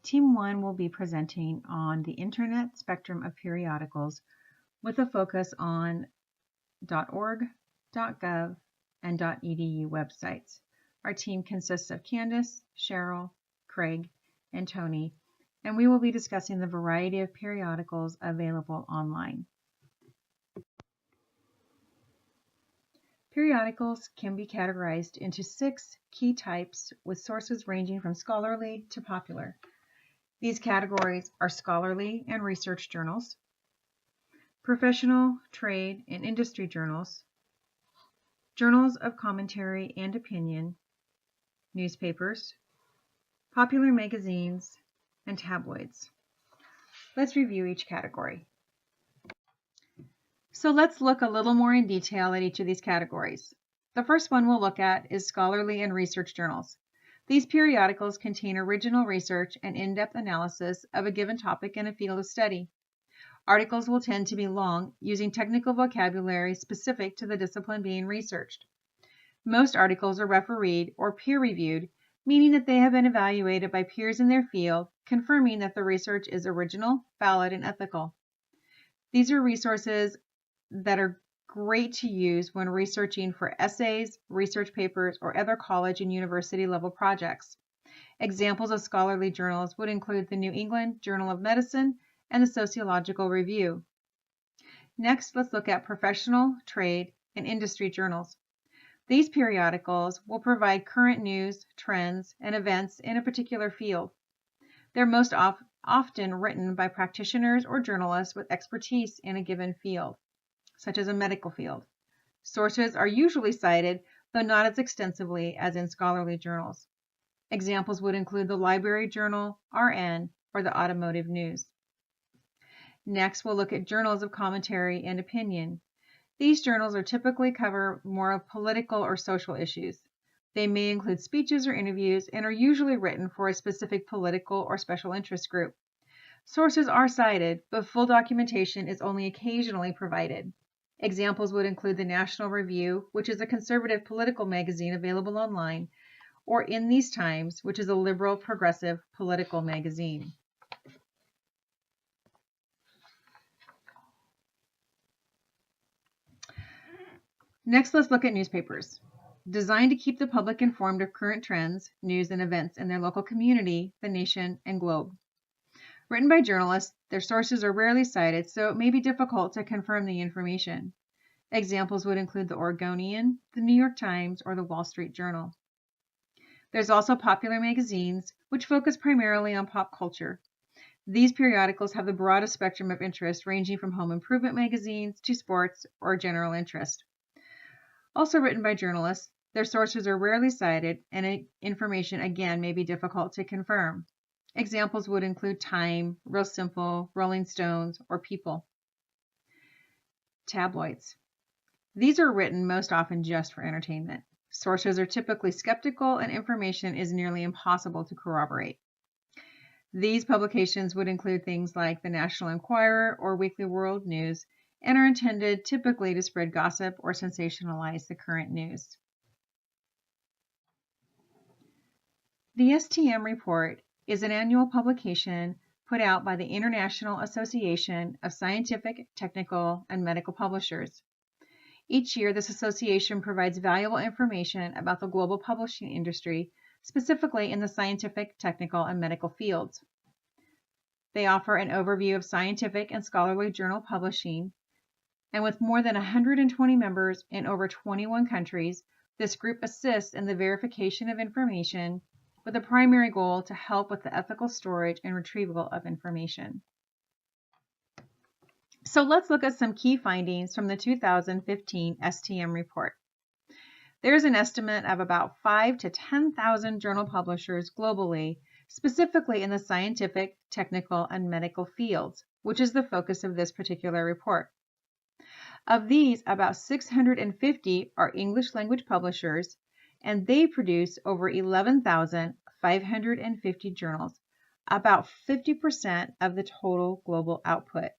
Team 1 will be presenting on the Internet spectrum of periodicals with a focus on .org, .gov, and .edu websites. Our team consists of Candace, Cheryl, Craig, and Tony, and we will be discussing the variety of periodicals available online. Periodicals can be categorized into 6 key types with sources ranging from scholarly to popular. These categories are scholarly and research journals, professional, trade, and industry journals, journals of commentary and opinion, newspapers, popular magazines, and tabloids. Let's review each category. So let's look a little more in detail at each of these categories. The first one we'll look at is scholarly and research journals. These periodicals contain original research and in-depth analysis of a given topic in a field of study. Articles will tend to be long, using technical vocabulary specific to the discipline being researched. Most articles are refereed or peer-reviewed, meaning that they have been evaluated by peers in their field, confirming that the research is original, valid, and ethical. These are resources that are great to use when researching for essays, research papers, or other college and university level projects. Examples of scholarly journals would include the New England Journal of Medicine and the Sociological Review. Next, let's look at professional, trade, and industry journals. These periodicals will provide current news, trends, and events in a particular field. They're most often written by practitioners or journalists with expertise in a given field, such as a medical field. Sources are usually cited, though not as extensively as in scholarly journals. Examples would include the Library Journal, RN, or the Automotive News. Next, we'll look at journals of commentary and opinion. These journals are typically cover more of political or social issues. They may include speeches or interviews and are usually written for a specific political or special interest group. Sources are cited, but full documentation is only occasionally provided. Examples would include the National Review, which is a conservative political magazine available online, or In These Times, which is a liberal, progressive political magazine. Next, let's look at newspapers. Designed to keep the public informed of current trends, news, and events in their local community, the nation, and globe. Written by journalists, their sources are rarely cited, so it may be difficult to confirm the information. Examples would include the Oregonian, the New York Times, or the Wall Street Journal. There's also popular magazines, which focus primarily on pop culture. These periodicals have the broadest spectrum of interest, ranging from home improvement magazines to sports or general interest. Also written by journalists, their sources are rarely cited, and information again may be difficult to confirm. Examples would include Time, Real Simple, Rolling Stones, or People. Tabloids. These are written most often just for entertainment. Sources are typically skeptical, and information is nearly impossible to corroborate. These publications would include things like the National Enquirer or Weekly World News, and are intended typically to spread gossip or sensationalize the current news. The STM report is an annual publication put out by the International Association of Scientific, Technical, and Medical Publishers. Each year, this association provides valuable information about the global publishing industry, specifically in the scientific, technical, and medical fields. They offer an overview of scientific and scholarly journal publishing, and with more than 120 members in over 21 countries, this group assists in the verification of information with a primary goal to help with the ethical storage and retrieval of information. So let's look at some key findings from the 2015 STM report. There's an estimate of about 5,000 to 10,000 journal publishers globally, specifically in the scientific, technical, and medical fields, which is the focus of this particular report. Of these, about 650 are English language publishers, and they produce over 11,550 journals, about 50% of the total global output.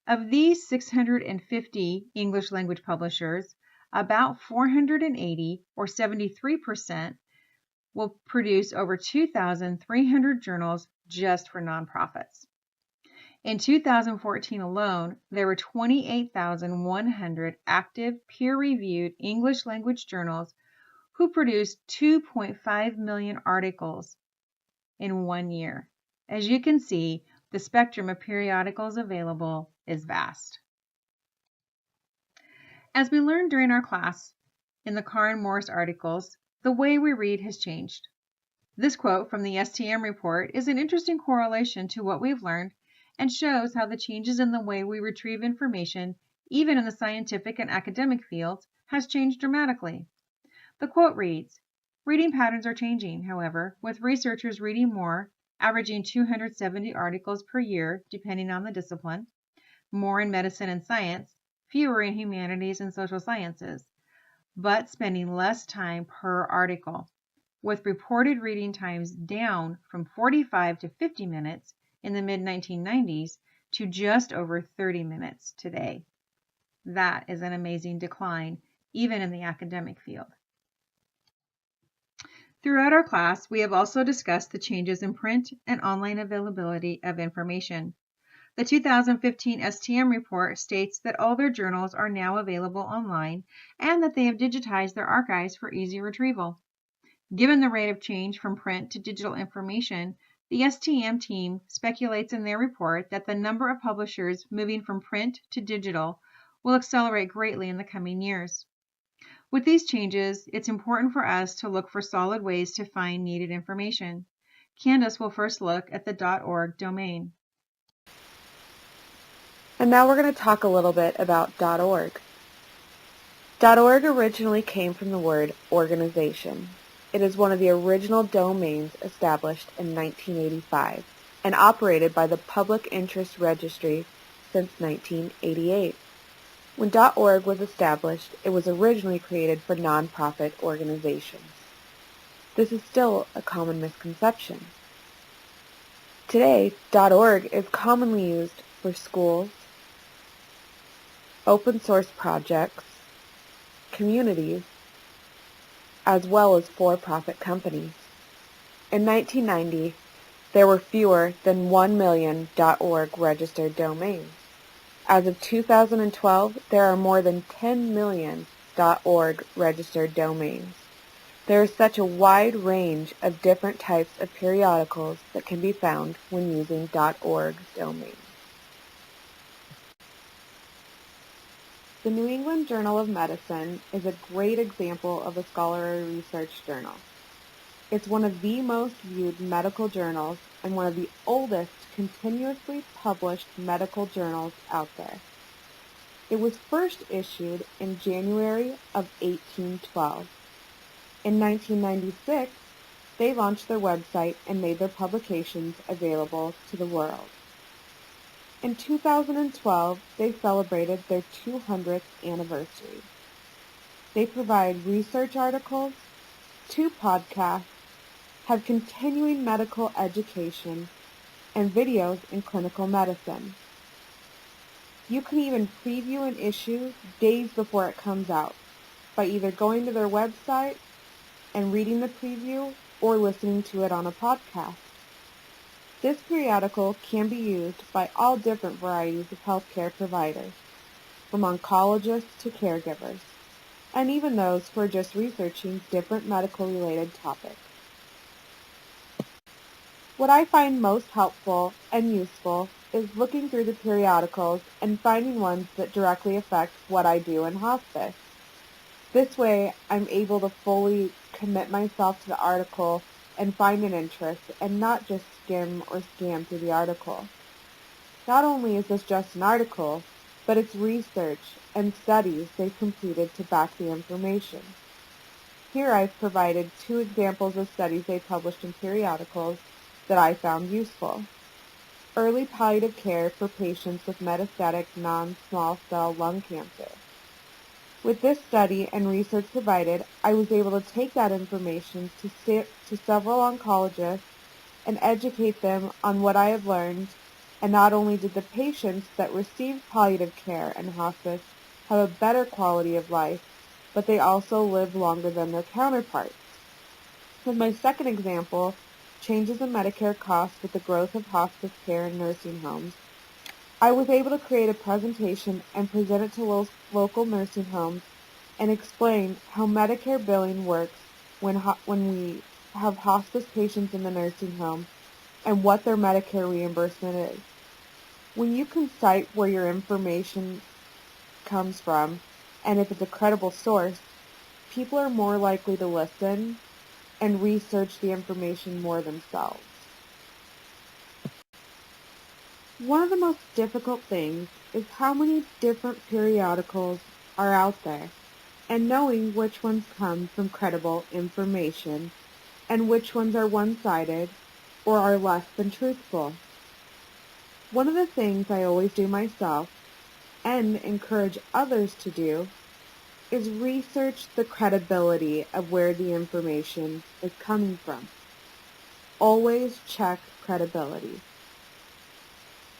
Of these 650 English language publishers, about 480, or 73%, will produce over 2,300 journals just for nonprofits. In 2014 alone, there were 28,100 active peer-reviewed English language journals who produced 2.5 million articles in 1 year. As you can see, the spectrum of periodicals available is vast. As we learned during our class in the Carr and Morris articles, the way we read has changed. This quote from the STM report is an interesting correlation to what we've learned and shows how the changes in the way we retrieve information, even in the scientific and academic fields, has changed dramatically. The quote reads, "Reading patterns are changing, however, with researchers reading more, averaging 270 articles per year, depending on the discipline, more in medicine and science, fewer in humanities and social sciences, but spending less time per article, with reported reading times down from 45 to 50 minutes in the mid-1990s to just over 30 minutes today." That is an amazing decline, even in the academic field. Throughout our class, we have also discussed the changes in print and online availability of information. The 2015 STM report states that all their journals are now available online and that they have digitized their archives for easy retrieval. Given the rate of change from print to digital information, the STM team speculates in their report that the number of publishers moving from print to digital will accelerate greatly in the coming years. With these changes, it's important for us to look for solid ways to find needed information. Candace will first look at the .org domain. And now we're going to talk a little bit about .org. .org originally came from the word organization. It is one of the original domains established in 1985 and operated by the Public Interest Registry since 1988. When .org was established, it was originally created for nonprofit organizations. This is still a common misconception. Today, .org is commonly used for schools, open source projects, communities, as well as for-profit companies. In 1990, there were fewer than 1 million .org registered domains. As of 2012, there are more than 10 million .org registered domains. There is such a wide range of different types of periodicals that can be found when using .org domains. The New England Journal of Medicine is a great example of a scholarly research journal. It's one of the most viewed medical journals and one of the oldest continuously published medical journals out there. It was first issued in January of 1812. In 1996, they launched their website and made their publications available to the world. In 2012, they celebrated their 200th anniversary. They provide research articles, 2 podcasts, have continuing medical education, and videos in clinical medicine. You can even preview an issue days before it comes out by either going to their website and reading the preview or listening to it on a podcast. This periodical can be used by all different varieties of healthcare providers, from oncologists to caregivers, and even those who are just researching different medical-related topics. What I find most helpful and useful is looking through the periodicals and finding ones that directly affect what I do in hospice. This way, I'm able to fully commit myself to the article and find an interest and not just skim or scan through the article. Not only is this just an article, but it's research and studies they've completed to back the information. Here I've provided 2 examples of studies they published in periodicals that I found useful. Early palliative care for patients with metastatic non-small cell lung cancer. With this study and research provided, I was able to take that information to several oncologists and educate them on what I have learned, and not only did the patients that received palliative care and hospice have a better quality of life, but they also lived longer than their counterparts. With my second example, changes in Medicare costs with the growth of hospice care in nursing homes, I was able to create a presentation and present it to local nursing homes and explain how Medicare billing works when we have hospice patients in the nursing home and what their Medicare reimbursement is. When you can cite where your information comes from and if it's a credible source, people are more likely to listen and research the information more themselves. One of the most difficult things is how many different periodicals are out there, and knowing which ones come from credible information and which ones are one-sided or are less than truthful. One of the things I always do myself and encourage others to do is research the credibility of where the information is coming from. Always check credibility.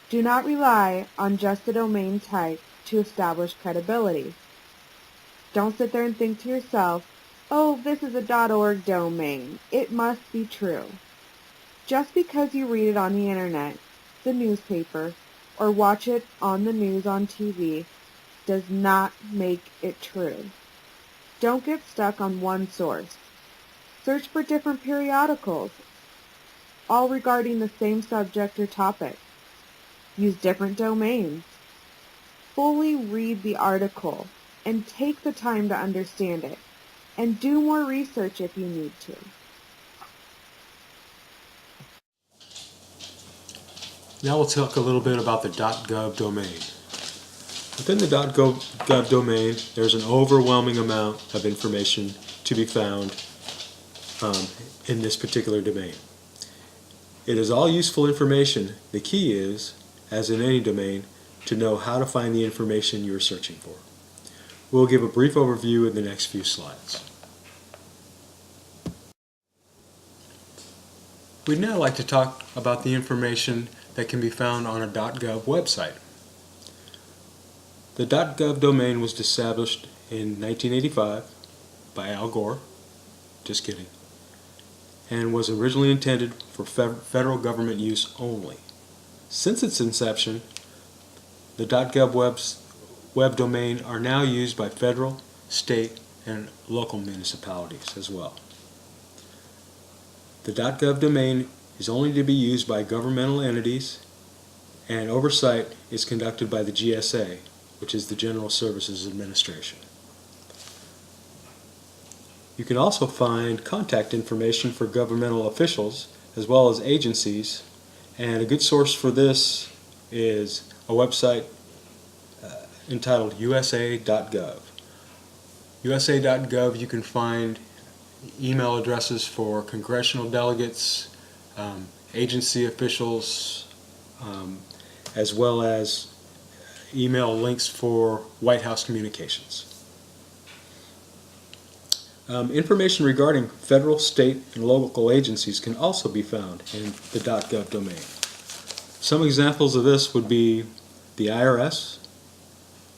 Do not rely on just the domain type to establish credibility. Don't sit there and think to yourself, oh, this is a .org domain. It must be true. Just because you read it on the internet, the newspaper, or watch it on the news on TV does not make it true. Don't get stuck on one source. Search for different periodicals, all regarding the same subject or topic. Use different domains. Fully read the article and take the time to understand it, and do more research if you need to. Now we'll talk a little bit about the .gov domain. Within the .gov domain, there's an overwhelming amount of information to be found in this particular domain. It is all useful information. The key is, as in any domain, to know how to find the information you're searching for. We'll give a brief overview in the next few slides. We'd now like to talk about the information that can be found on a .gov website. The .gov domain was established in 1985 by Al Gore, just kidding, and was originally intended for federal government use only. Since its inception, the .gov web domain are now used by federal, state, and local municipalities as well. The .gov domain is only to be used by governmental entities, and oversight is conducted by the GSA, which is the General Services Administration. You can also find contact information for governmental officials as well as agencies, and a good source for this is a website entitled USA.gov. USA.gov, you can find email addresses for congressional delegates, agency officials, as well as email links for White House communications. Information regarding federal, state, and local agencies can also be found in the .gov domain. Some examples of this would be the IRS.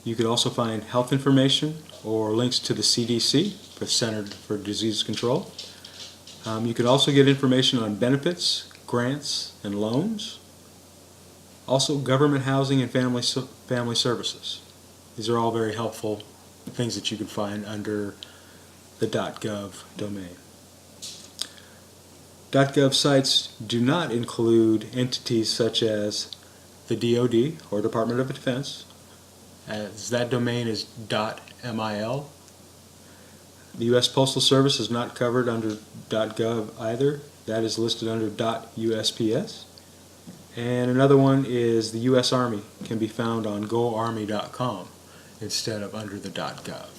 You could also find health information or links to the CDC, the Center for Disease Control. You could also get information on benefits, grants, and loans. Also, government housing and family services. These are all very helpful things that you can find under the .gov domain. .gov sites do not include entities such as the DoD, or Department of Defense, as that domain is .mil. The U.S. Postal Service is not covered under .gov either. That is listed under .usps. And another one is the U.S. Army, can be found on goarmy.com instead of under the .gov.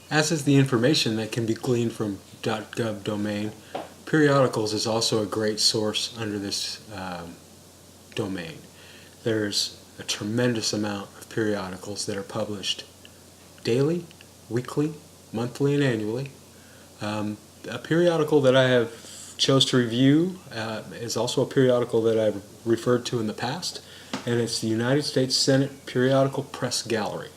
As is the information that can be gleaned from .gov domain, periodicals is also a great source under this domain. There's a tremendous amount of periodicals that are published daily, weekly, monthly, and annually. A periodical that I have chose to review is also a periodical that I've referred to in the past, and it's the United States Senate Periodical Press Gallery.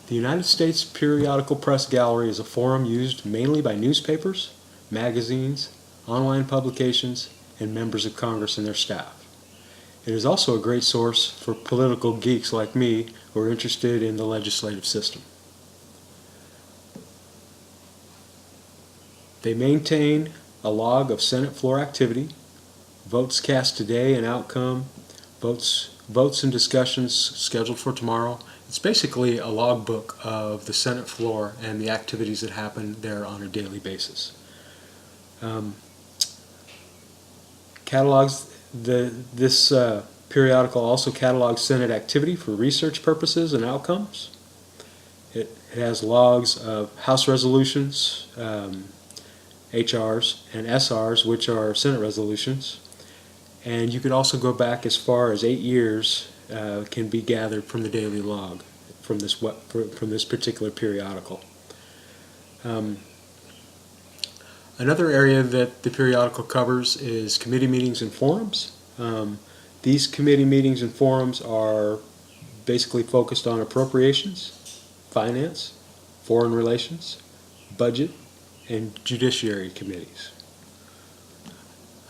The United States Periodical Press Gallery is a forum used mainly by newspapers, magazines, online publications, and members of Congress and their staff. It is also a great source for political geeks like me who are interested in the legislative system. They maintain a log of Senate floor activity, votes cast today and outcome, votes and discussions scheduled for tomorrow. It's basically a logbook of the Senate floor and the activities that happen there on a daily basis. This periodical also catalogs Senate activity for research purposes and outcomes. It has logs of House resolutions, HRs, and SRs, which are Senate resolutions. And you could also go back as far as 8 years, can be gathered from the daily log from this particular periodical. Another area that the periodical covers is committee meetings and forums. These committee meetings and forums are basically focused on appropriations, finance, foreign relations, budget, and judiciary committees.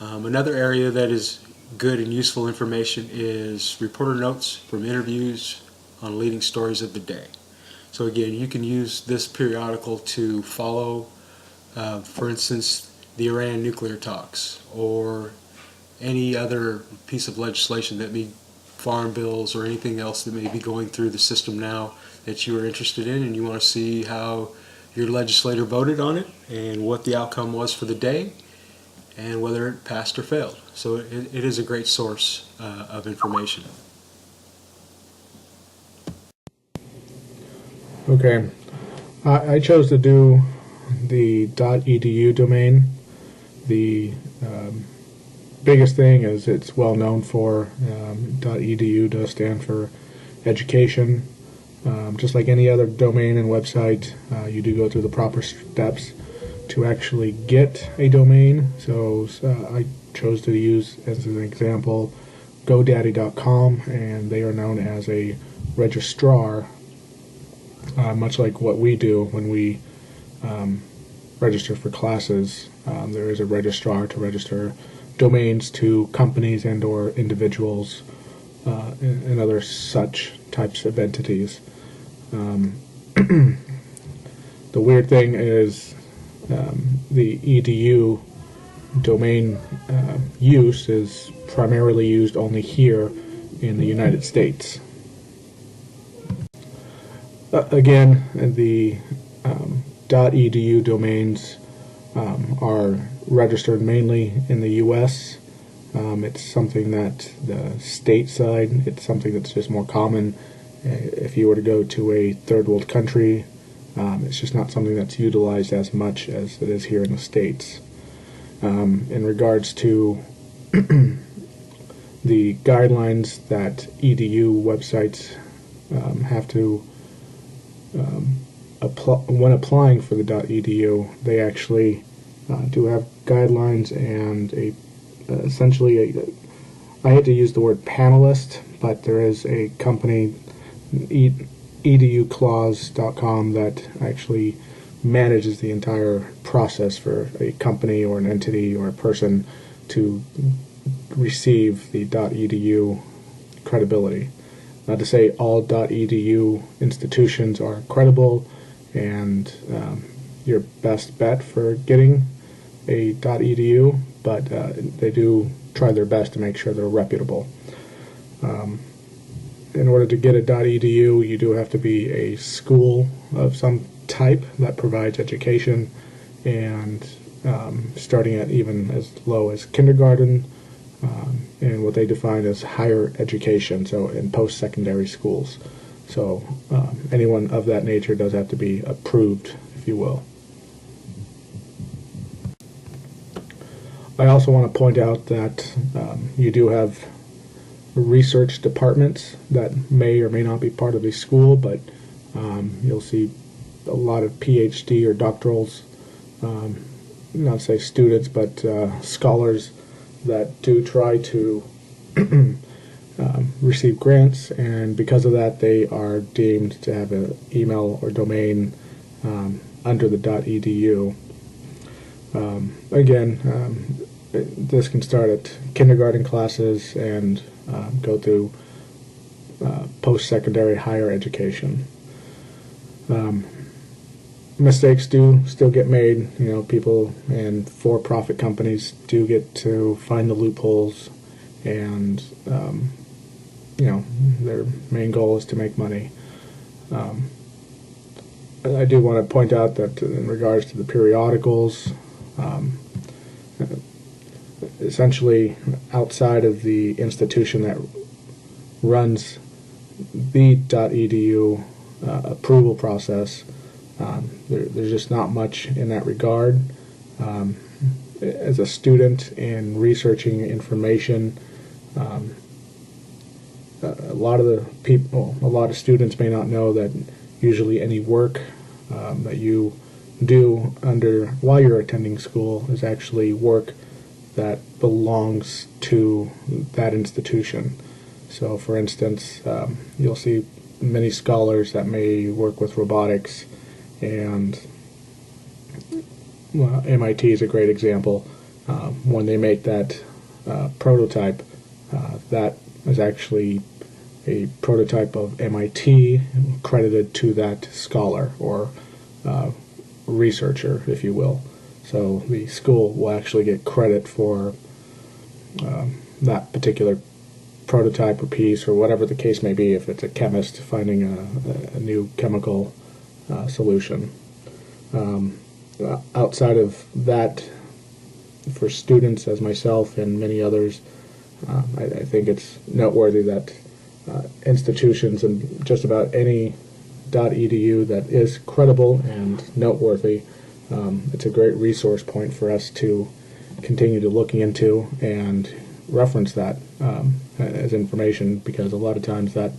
Another area that is good and useful information is reporter notes from interviews on leading stories of the day. So again, you can use this periodical to follow, for instance, the Iran nuclear talks, or any other piece of legislation that may, farm bills or anything else that may be going through the system now that you are interested in, and you want to see how your legislator voted on it and what the outcome was for the day and whether it passed or failed. So it is a great source of information. Okay, I chose to do the .edu domain. The biggest thing is it's well known for. .edu does stand for education. Just like any other domain and website, you do go through the proper steps to actually get a domain. So I chose to use as an example GoDaddy.com, and they are known as a registrar, much like what we do when we register for classes. There is a registrar to register domains to companies and or individuals and other such types of entities. The weird thing is the edu domain use is primarily used only here in the United States. Again, the .edu domains are registered mainly in the U.S. It's something that the state side, it's something that's just more common. If you were to go to a third world country, it's just not something that's utilized as much as it is here in the States. In regards to the guidelines that EDU websites have to when applying for the .edu, they actually do have guidelines and essentially I hate to use the word panelist, but there is a company, educlause.com, that actually manages the entire process for a company or an entity or a person to receive the .edu credibility. Not to say all .edu institutions are credible and your best bet for getting a .edu, but they do try their best to make sure they're reputable. In order to get a .edu, you do have to be a school of some type that provides education, and starting at even as low as kindergarten, and what they define as higher education, so in post-secondary schools. So anyone of that nature does have to be approved, if you will. I also want to point out that you do have research departments that may or may not be part of a school, but you'll see a lot of PhD or doctorals, not say students, but scholars that do try to receive grants, and because of that, they are deemed to have an email or domain under the .edu. This can start at kindergarten classes and go through post-secondary higher education. Mistakes do still get made. People and for-profit companies do get to find the loopholes, and their main goal is to make money. I do want to point out that in regards to the periodicals, essentially outside of the institution that runs the .edu approval process, there's just not much in that regard. As a student in researching information, a lot of students may not know that usually any work that you do while you're attending school is actually work that belongs to that institution. So, for instance, you'll see many scholars that may work with robotics, and MIT is a great example. When they make that prototype, that is actually a prototype of MIT credited to that scholar or researcher, if you will. So the school will actually get credit for that particular prototype or piece, or whatever the case may be, if it's a chemist finding a new chemical solution. Outside of that, for students as myself and many others, I think it's noteworthy that institutions and just about any .edu that is credible and noteworthy, it's a great resource point for us to continue to looking into and reference that as information, because a lot of times that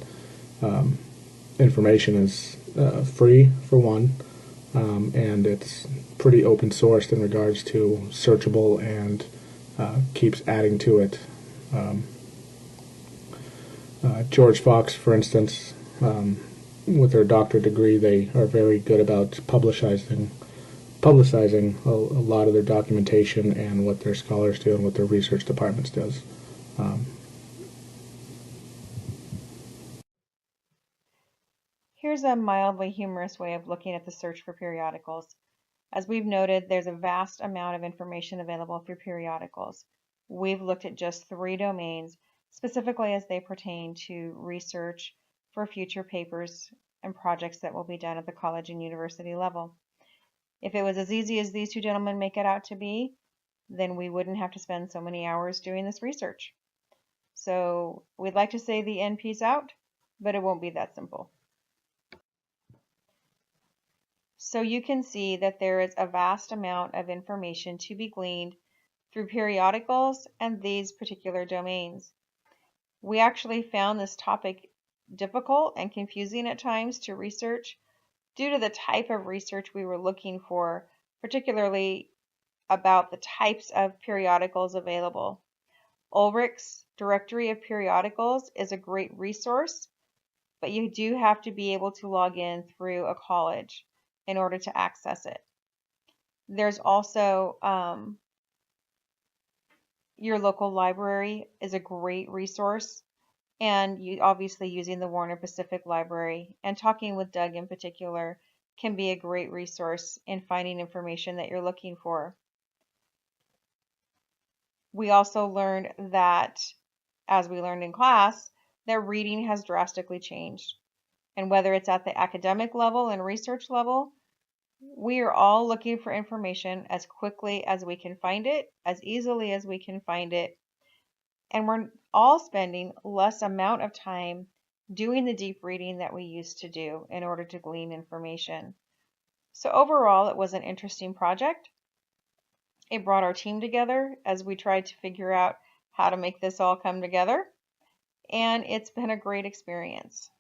information is free, for one, and it's pretty open sourced in regards to searchable, and keeps adding to it. George Fox, for instance, with their doctorate degree, they are very good about publicizing a lot of their documentation and what their scholars do and what their research departments does. Here's a mildly humorous way of looking at the search for periodicals. As we've noted, there's a vast amount of information available for periodicals. We've looked at just 3 domains, specifically as they pertain to research for future papers and projects that will be done at the college and university level. If it was as easy as these 2 gentlemen make it out to be, then we wouldn't have to spend so many hours doing this research. So we'd like to say the end piece out, but it won't be that simple. So you can see that there is a vast amount of information to be gleaned through periodicals and these particular domains. We actually found this topic difficult and confusing at times to research due to the type of research we were looking for, particularly about the types of periodicals available. Ulrich's Directory of Periodicals is a great resource, but you do have to be able to log in through a college in order to access it. There's also your local library is a great resource, and you obviously using the Warner Pacific Library and talking with Doug in particular can be a great resource in finding information that you're looking for. We also learned that, as we learned in class, that reading has drastically changed. And whether it's at the academic level and research level, we are all looking for information as quickly as we can find it, as easily as we can find it. And we're all spending less amount of time doing the deep reading that we used to do in order to glean information. So overall, it was an interesting project. It brought our team together as we tried to figure out how to make this all come together. And it's been a great experience.